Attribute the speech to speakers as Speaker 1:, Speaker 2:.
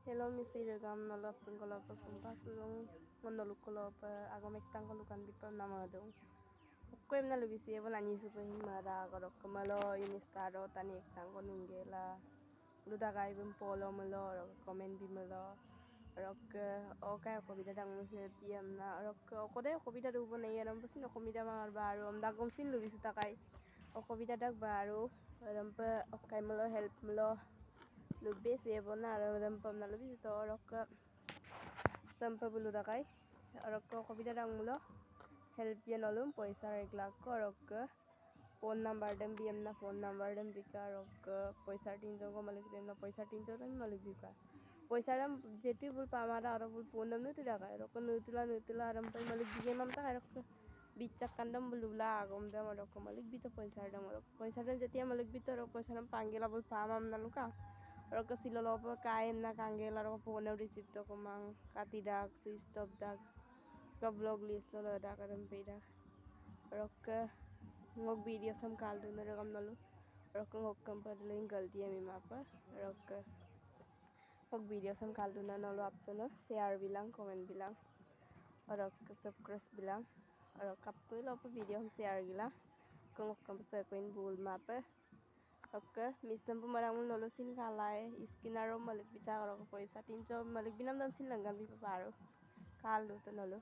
Speaker 1: Hello misi regam nolop pengkolop kumpas long monoluk kolop agam ektang kolukan bipam nama dong. Koem na lubisi ebo nani supahin mara korok kemalo ini staro tani ektang konunggela ludagai bim polo melo komen bimelo rok okai okobida dang musil piam na rok okode okobida dubo nei aram pasin okobida mar baru am dagom sin lubisi takai okobida dag baru aram pa okai melo help melo lubis ebo na aram pam na lubisi to rok sampa bulu takai rok okobida dang melo help ya nolum poisa reglak ko rok phone number dem biam na phone number dem bika rok poisa tinjo ko malik dem na poisa tinjo dem malik bika poisa ram jeti bul pamara aro bul phone dem nutu dakai rok nutila aram pai malik bige mam ta rok bicak kandam bulula agom dem rok malik bito poisa dem jeti malik bito rok poisa ram panggila bul pamam na luka rok silolo pa kain na kanggela rok phone receipt to komang kati dak switch off dak ka vlog list lo dak aram pe dak rok ngok video sam kal du na rokam nalu rok ngok kam pa ling galti ami mapa rok ngok video sam kal du na nalu apno share bilang comment bilang rok subscribe bilang rok kaptu lo pa video ham share gila ngok kam sa koin bul mapa rok misam pa marang nalu sin kalai skinaro malik bita rok poisa tinjo malik binam dam sin langgam bi pa paro kal du to nalu